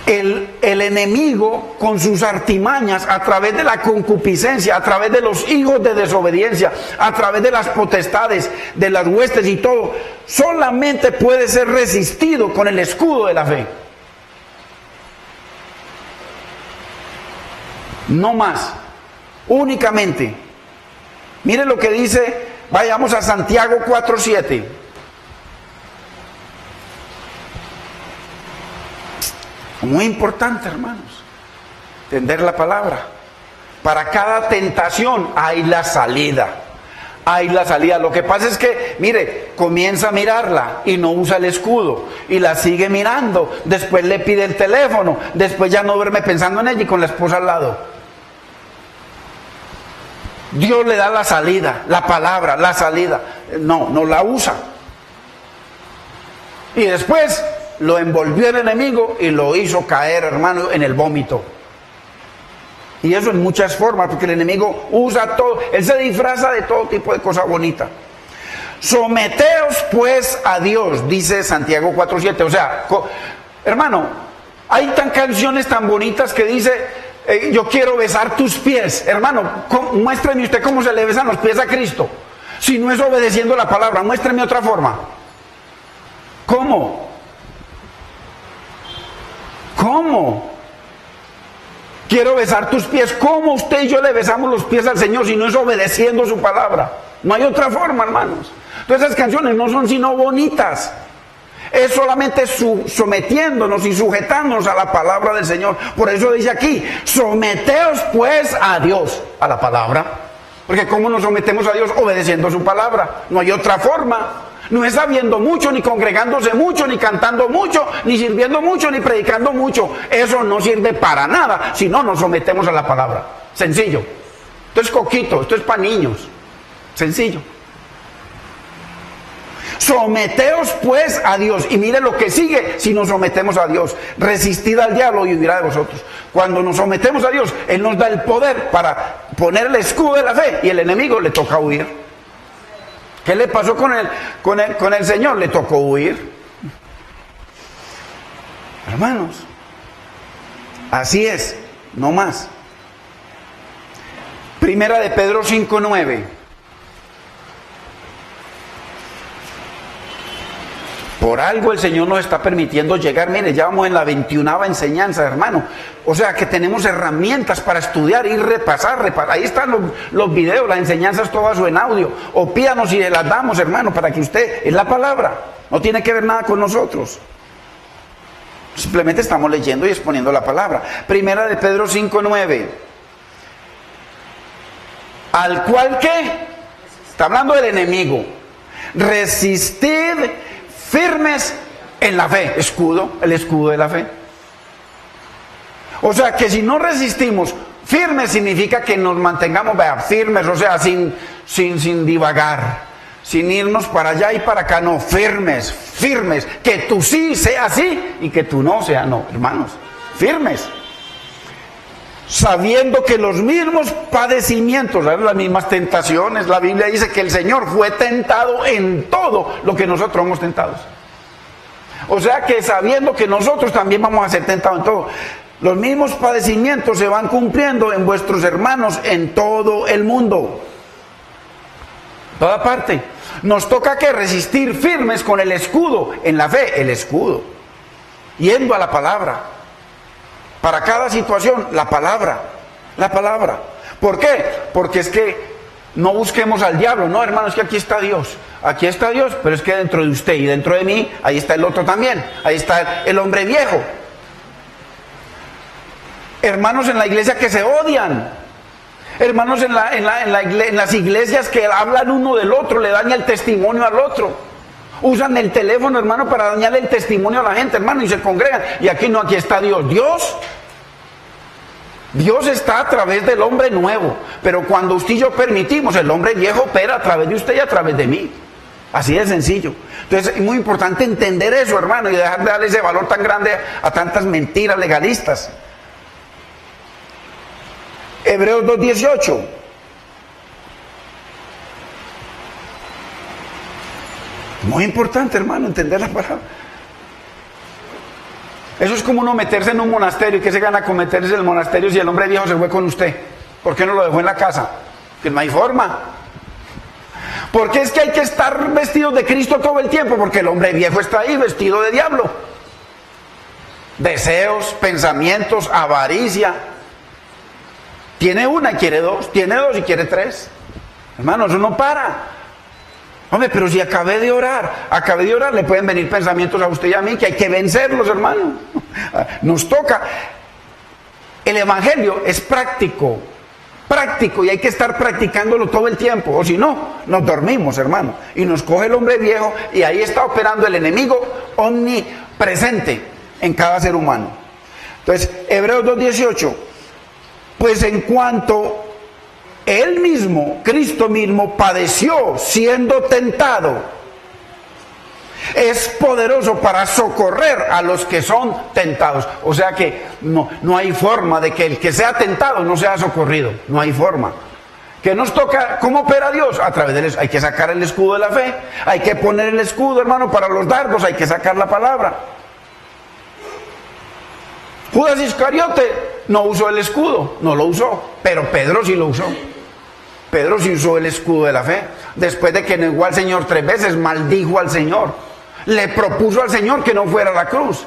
El enemigo, con sus artimañas, a través de la concupiscencia, a través de los hijos de desobediencia, a través de las potestades, de las huestes y todo, solamente puede ser resistido con el escudo de la fe. No más, únicamente. Mire lo que dice, vayamos a Santiago 4:7. Muy importante, hermanos, entender la palabra. Para cada tentación hay la salida. Hay la salida. Lo que pasa es que, mire, comienza a mirarla y no usa el escudo. Y la sigue mirando. Después le pide el teléfono. Después ya no duerme pensando en ella y con la esposa al lado. Dios le da la salida, la palabra, la salida. No la usa. Y después lo envolvió el enemigo y lo hizo caer, hermano, en el vómito. Y eso en muchas formas, porque el enemigo usa todo. Él se disfraza de todo tipo de cosas bonitas. Someteos pues a Dios, dice Santiago 4:7. O sea, hermano, hay canciones tan bonitas que dice: yo quiero besar tus pies. Hermano, muéstreme usted cómo se le besan los pies a Cristo. Si no es obedeciendo la palabra, muéstreme otra forma. ¿Cómo? ¿Cómo? Quiero besar tus pies. ¿Cómo usted y yo le besamos los pies al Señor si no es obedeciendo su palabra? No hay otra forma, hermanos. Entonces esas canciones no son sino bonitas. Es solamente sometiéndonos y sujetándonos a la palabra del Señor. Por eso dice aquí, someteos pues a Dios, a la palabra. Porque ¿cómo nos sometemos a Dios? Obedeciendo su palabra. No hay otra forma. No es sabiendo mucho, ni congregándose mucho, ni cantando mucho, ni sirviendo mucho, ni predicando mucho. Eso no sirve para nada si no nos sometemos a la palabra. Sencillo. Esto es coquito, esto es para niños. Sencillo. Someteos pues a Dios. Y mire lo que sigue si nos sometemos a Dios. Resistid al diablo y huirá de vosotros. Cuando nos sometemos a Dios, Él nos da el poder para poner el escudo de la fe y el enemigo le toca huir. ¿Qué le pasó con el Señor? Le tocó huir. Hermanos, así es, no más. Primera de Pedro 5:9. Por algo el Señor nos está permitiendo llegar. Mire, ya vamos en la 21ª enseñanza, hermano. O sea que tenemos herramientas para estudiar y repasar. Ahí están los videos, las enseñanzas todas en audio. O pídanos y las damos, hermano, para que usted, es la palabra. No tiene que ver nada con nosotros. Simplemente estamos leyendo y exponiendo la palabra. Primera de Pedro 5:9. Al cual que, está hablando del enemigo. Resistid firmes en la fe, escudo, el escudo de la fe. O sea que si no resistimos, firmes significa que nos mantengamos firmes, o sea, sin divagar, sin irnos para allá y para acá, no, firmes, que tú sí sea sí y que tú no sea no, hermanos, firmes. Sabiendo que los mismos padecimientos, las mismas tentaciones, la Biblia dice que el Señor fue tentado en todo lo que nosotros hemos tentado. O sea que sabiendo que nosotros también vamos a ser tentados en todo, los mismos padecimientos se van cumpliendo en vuestros hermanos en todo el mundo. Toda parte. Nos toca que resistir firmes con el escudo, en la fe, el escudo. Yendo a la palabra. Para cada situación, la palabra. ¿Por qué? Porque es que no busquemos al diablo. No, hermano, es que aquí está Dios. Aquí está Dios, pero es que dentro de usted y dentro de mí, ahí está el otro también. Ahí está el hombre viejo. Hermanos en la iglesia que se odian. Hermanos en las iglesias que hablan uno del otro, le dañan el testimonio al otro. Usan el teléfono, hermano, para dañarle el testimonio a la gente, hermano, y se congregan. Y aquí no, aquí está Dios. Dios está a través del hombre nuevo. Pero cuando usted y yo permitimos, el hombre viejo opera a través de usted y a través de mí. Así de sencillo. Entonces es muy importante entender eso, hermano, y dejar de darle ese valor tan grande a tantas mentiras legalistas. Hebreos 2:18. Muy importante, hermano, entender la palabra. Eso es como uno meterse en un monasterio. ¿Y qué se gana con meterse en el monasterio si el hombre viejo se fue con usted? ¿Por qué no lo dejó en la casa? Que no hay forma. Porque es que hay que estar vestido de Cristo todo el tiempo, porque el hombre viejo está ahí vestido de diablo. Deseos, pensamientos, avaricia. Tiene una y quiere dos, tiene dos y quiere tres. Hermano, eso no para. Hombre, pero si acabé de orar, le pueden venir pensamientos a usted y a mí que hay que vencerlos, hermano. Nos toca. El evangelio es práctico y hay que estar practicándolo todo el tiempo, o si no, nos dormimos, hermano, y nos coge el hombre viejo y ahí está operando el enemigo omnipresente en cada ser humano. Entonces, Hebreos 2:18, pues en cuanto Él mismo, Cristo mismo, padeció siendo tentado, es poderoso para socorrer a los que son tentados. O sea que no hay forma de que el que sea tentado no sea socorrido. No hay forma. ¿Qué nos toca? ¿Cómo opera Dios? A través de hay que sacar el escudo de la fe. Hay que poner el escudo, hermano, para los dardos. Hay que sacar la palabra. Judas Iscariote no usó el escudo. No lo usó. Pero Pedro sí lo usó. Pedro sí usó el escudo de la fe. Después de que negó al Señor 3 veces, maldijo al Señor. Le propuso al Señor que no fuera a la cruz.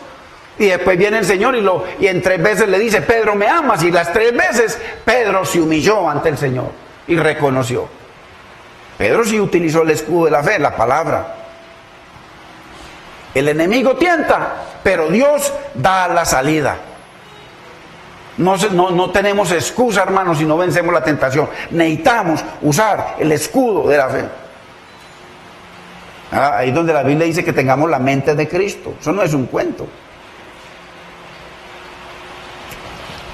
Y después viene el Señor y en 3 veces le dice, Pedro, ¿me amas? Y las 3 veces Pedro se humilló ante el Señor y reconoció. Pedro sí utilizó el escudo de la fe, la palabra. El enemigo tienta, pero Dios da la salida. No tenemos excusa, hermanos, si no vencemos la tentación. Necesitamos usar el escudo de la fe. Ahí donde la Biblia dice que tengamos la mente de Cristo. Eso no es un cuento.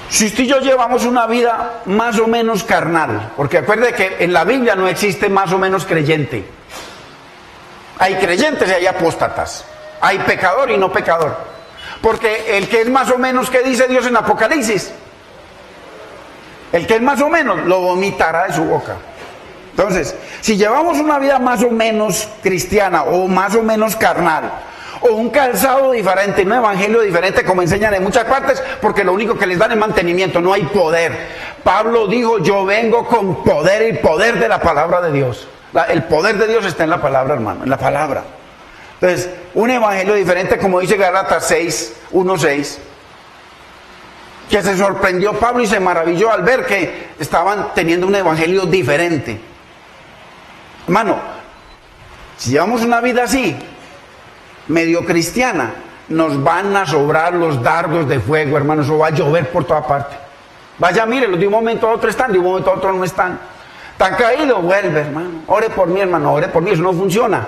Si usted y yo llevamos una vida más o menos carnal, porque acuerde que en la Biblia no existe más o menos creyente. Hay creyentes y hay apóstatas. Hay pecador y no pecador. Porque el que es más o menos, ¿qué dice Dios en Apocalipsis? El que es más o menos, lo vomitará de su boca. Entonces, si llevamos una vida más o menos cristiana o más o menos carnal, o un calzado diferente, un evangelio diferente, como enseñan en muchas partes, porque lo único que les dan es mantenimiento, no hay poder. Pablo dijo, yo vengo con poder, y poder de la palabra de Dios. El poder de Dios está en la palabra, hermano, en la palabra. Entonces, un evangelio diferente, como dice Gálatas 6, 1:6, que se sorprendió Pablo y se maravilló al ver que estaban teniendo un evangelio diferente. Hermano, si llevamos una vida así, medio cristiana, nos van a sobrar los dardos de fuego, hermano. Eso va a llover por toda parte. Vaya, mírenlo, de un momento a otro están, de un momento a otro no están. Están caídos, vuelve, hermano. Ore por mí, hermano, ore por mí, eso no funciona.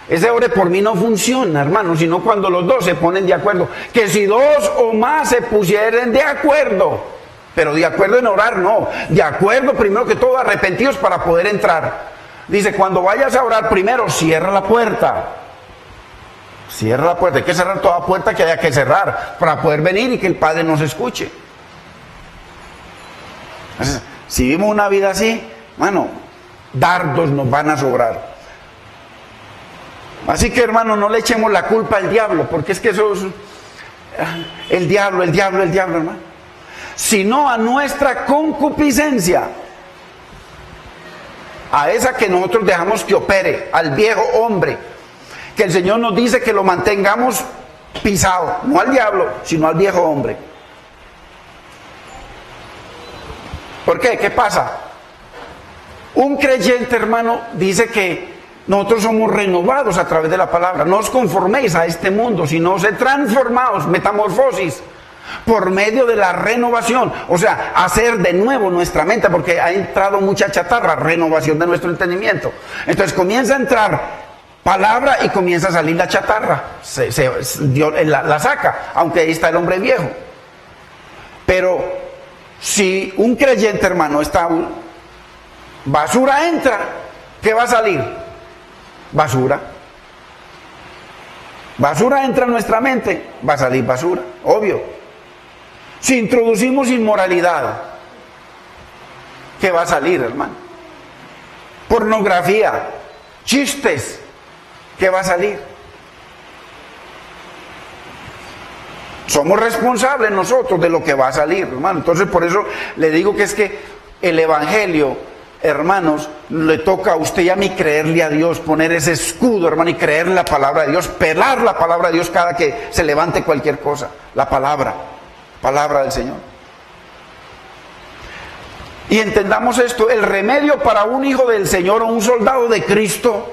Ese ore por mí no funciona, hermano, sino cuando los dos se ponen de acuerdo. Que si 2 o más se pusieren de acuerdo, pero de acuerdo en orar, no. De acuerdo, primero que todo, arrepentidos para poder entrar. Dice, cuando vayas a orar, primero cierra la puerta. Cierra la puerta. Hay que cerrar toda puerta que haya que cerrar para poder venir y que el Padre nos escuche. Entonces, si vivimos una vida así, hermano, dardos nos van a sobrar. Así que, hermano, no le echemos la culpa al diablo, porque es que eso es el diablo, hermano. Sino a nuestra concupiscencia, a esa que nosotros dejamos que opere, al viejo hombre, que el Señor nos dice que lo mantengamos pisado, no al diablo, sino al viejo hombre. ¿Por qué? ¿Qué pasa? Un creyente, hermano, dice que nosotros somos renovados a través de la palabra. No os conforméis a este mundo, sino sed transformados, metamorfosis, por medio de la renovación. O sea, hacer de nuevo nuestra mente, porque ha entrado mucha chatarra, renovación de nuestro entendimiento. Entonces comienza a entrar palabra y comienza a salir la chatarra. Dios la saca, aunque ahí está el hombre viejo. Pero si un creyente, hermano, está basura entra, ¿qué va a salir? Basura. Basura entra en nuestra mente, va a salir basura, obvio. Si introducimos inmoralidad, ¿qué va a salir, hermano? Pornografía, chistes, ¿qué va a salir? Somos responsables nosotros de lo que va a salir, hermano. Entonces, por eso le digo que es que el evangelio, hermanos, le toca a usted y a mí creerle a Dios, poner ese escudo, hermano, y creer en la palabra de Dios, pelar la palabra de Dios cada que se levante cualquier cosa. La palabra del Señor. Y entendamos esto, el remedio para un hijo del Señor o un soldado de Cristo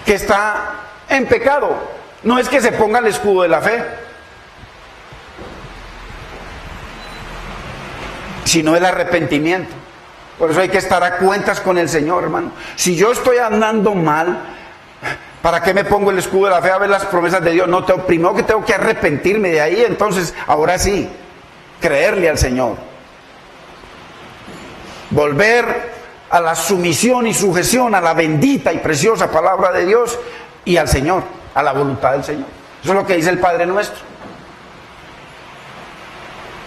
que está en pecado, no es que se ponga el escudo de la fe, sino el arrepentimiento. Por eso hay que estar a cuentas con el Señor, hermano. Si yo estoy andando mal, ¿para qué me pongo el escudo de la fe a ver las promesas de Dios? No, primero que tengo que arrepentirme de ahí, entonces, ahora sí, creerle al Señor. Volver a la sumisión y sujeción a la bendita y preciosa palabra de Dios y al Señor, a la voluntad del Señor. Eso es lo que dice el Padre nuestro.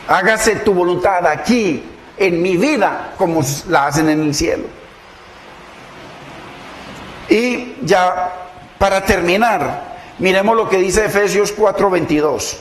Hágase tu voluntad aquí, en mi vida, como la hacen en el cielo. Y ya, para terminar, miremos lo que dice Efesios 4:22.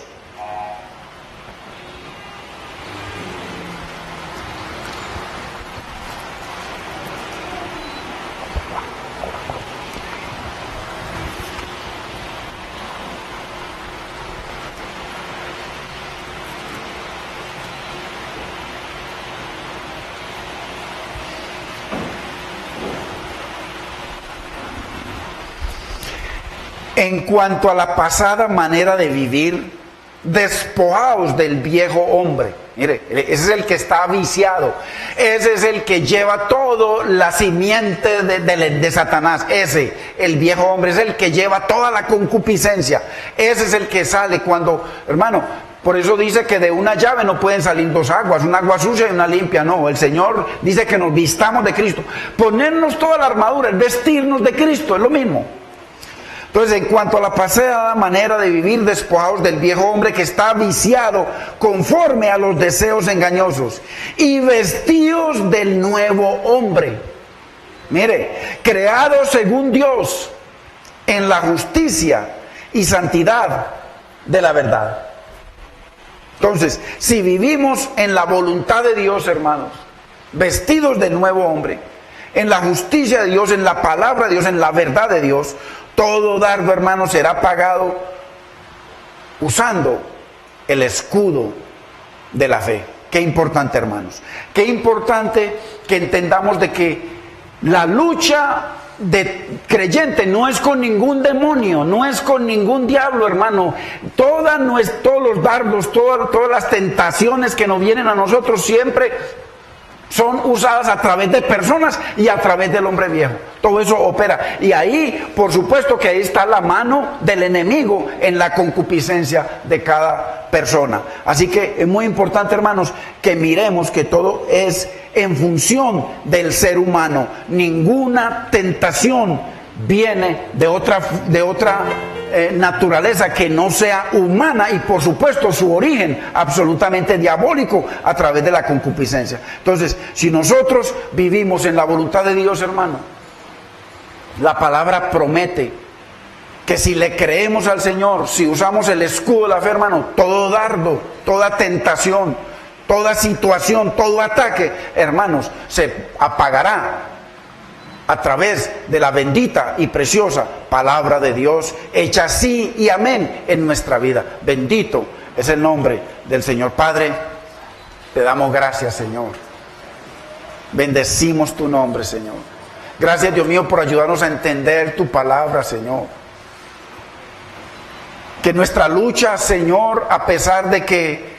En cuanto a la pasada manera de vivir, despojaos del viejo hombre. Mire, ese es el que está viciado. Ese es el que lleva todo la simiente de Satanás. Ese, el viejo hombre, es el que lleva toda la concupiscencia. Ese es el que sale cuando, hermano, por eso dice que de una llave no pueden salir dos aguas, una agua sucia y una limpia. No, el Señor dice que nos vistamos de Cristo. Ponernos toda la armadura, el vestirnos de Cristo, es lo mismo. Entonces, en cuanto a la pasada manera de vivir, despojados del viejo hombre que está viciado conforme a los deseos engañosos y vestidos del nuevo hombre. Mire, creado según Dios en la justicia y santidad de la verdad. Entonces, si vivimos en la voluntad de Dios, hermanos, vestidos del nuevo hombre, en la justicia de Dios, en la palabra de Dios, en la verdad de Dios, todo dardo, hermano, será pagado usando el escudo de la fe. Qué importante, hermanos. Qué importante que entendamos de que la lucha de creyente no es con ningún demonio, no es con ningún diablo, hermano. Todos los dardos, todas las tentaciones que nos vienen a nosotros siempre son usadas a través de personas y a través del hombre viejo. Todo eso opera. Y ahí, por supuesto que ahí está la mano del enemigo en la concupiscencia de cada persona. Así que es muy importante, hermanos, que miremos que todo es en función del ser humano. Ninguna tentación viene de otra naturaleza que no sea humana, y por supuesto su origen absolutamente diabólico a través de la concupiscencia. Entonces, si nosotros vivimos en la voluntad de Dios, hermano, la palabra promete que si le creemos al Señor, si usamos el escudo de la fe, hermano, todo dardo, toda tentación, toda situación, todo ataque, hermanos, se apagará a través de la bendita y preciosa palabra de Dios, hecha sí y amén en nuestra vida. Bendito es el nombre del Señor. Padre, te damos gracias, Señor. Bendecimos tu nombre, Señor. Gracias, Dios mío, por ayudarnos a entender tu palabra, Señor. Que nuestra lucha, Señor, a pesar de que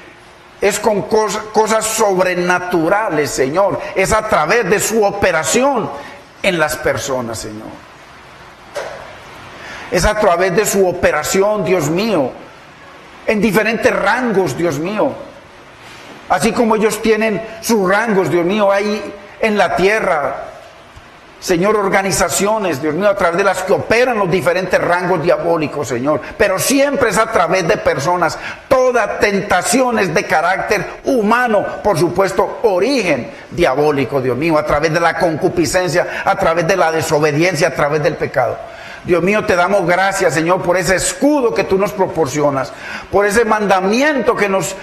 es con cosas sobrenaturales, Señor, es a través de su operación en las personas, Señor. Es a través de su operación, Dios mío, en diferentes rangos, Dios mío. Así como ellos tienen sus rangos, Dios mío, ahí en la tierra, Señor, organizaciones, Dios mío, a través de las que operan los diferentes rangos diabólicos, Señor. Pero siempre es a través de personas. Toda tentación es de carácter humano, por supuesto, origen diabólico, Dios mío, a través de la concupiscencia, a través de la desobediencia, a través del pecado. Dios mío, te damos gracias, Señor, por ese escudo que tú nos proporcionas, por ese mandamiento que nos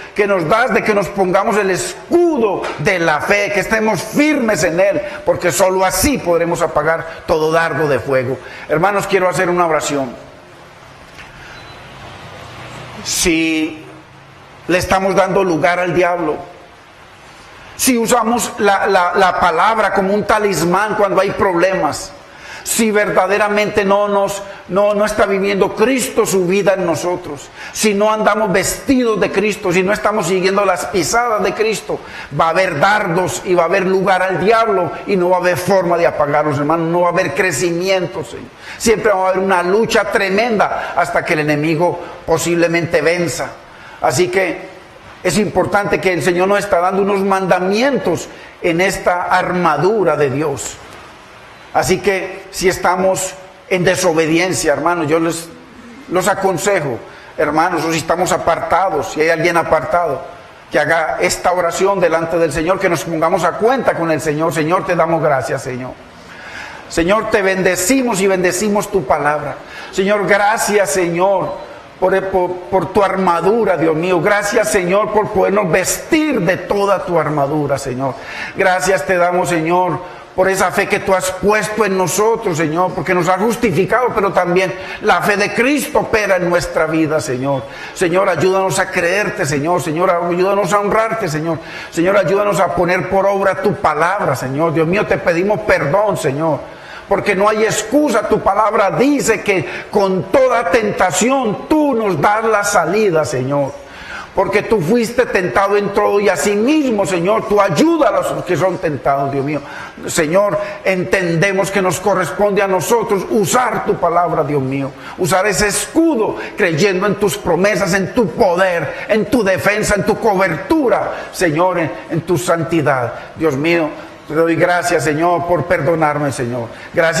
das de que nos pongamos el escudo de la fe, que estemos firmes en él, porque solo así podremos apagar todo dardo de fuego. Hermanos, quiero hacer una oración. Si le estamos dando lugar al diablo, si usamos la palabra como un talismán cuando hay problemas, si verdaderamente no está viviendo Cristo su vida en nosotros, si no andamos vestidos de Cristo, si no estamos siguiendo las pisadas de Cristo, va a haber dardos y va a haber lugar al diablo y no va a haber forma de apagarlos, hermanos. No va a haber crecimiento, Señor. Siempre va a haber una lucha tremenda hasta que el enemigo posiblemente venza. Así que es importante que el Señor nos está dando unos mandamientos en esta armadura de Dios. Así que si estamos en desobediencia, hermanos, yo los aconsejo, hermanos, o si estamos apartados, si hay alguien apartado, que haga esta oración delante del Señor, que nos pongamos a cuenta con el Señor. Señor, te damos gracias, Señor. Señor, te bendecimos y bendecimos tu palabra. Señor, gracias, Señor, por tu armadura, Dios mío. Gracias, Señor, por podernos vestir de toda tu armadura, Señor. Gracias te damos, Señor, por esa fe que tú has puesto en nosotros, Señor, porque nos ha justificado, pero también la fe de Cristo opera en nuestra vida, Señor. Señor, ayúdanos a creerte, Señor. Señor, ayúdanos a honrarte, Señor. Señor, ayúdanos a poner por obra tu palabra, Señor. Dios mío, te pedimos perdón, Señor, porque no hay excusa. Tu palabra dice que con toda tentación tú nos das la salida, Señor. Porque tú fuiste tentado en todo y asimismo, Señor, tú ayudas a los que son tentados, Dios mío. Señor, entendemos que nos corresponde a nosotros usar tu palabra, Dios mío. Usar ese escudo creyendo en tus promesas, en tu poder, en tu defensa, en tu cobertura, Señor, en tu santidad. Dios mío, te doy gracias, Señor, por perdonarme, Señor. Gracias.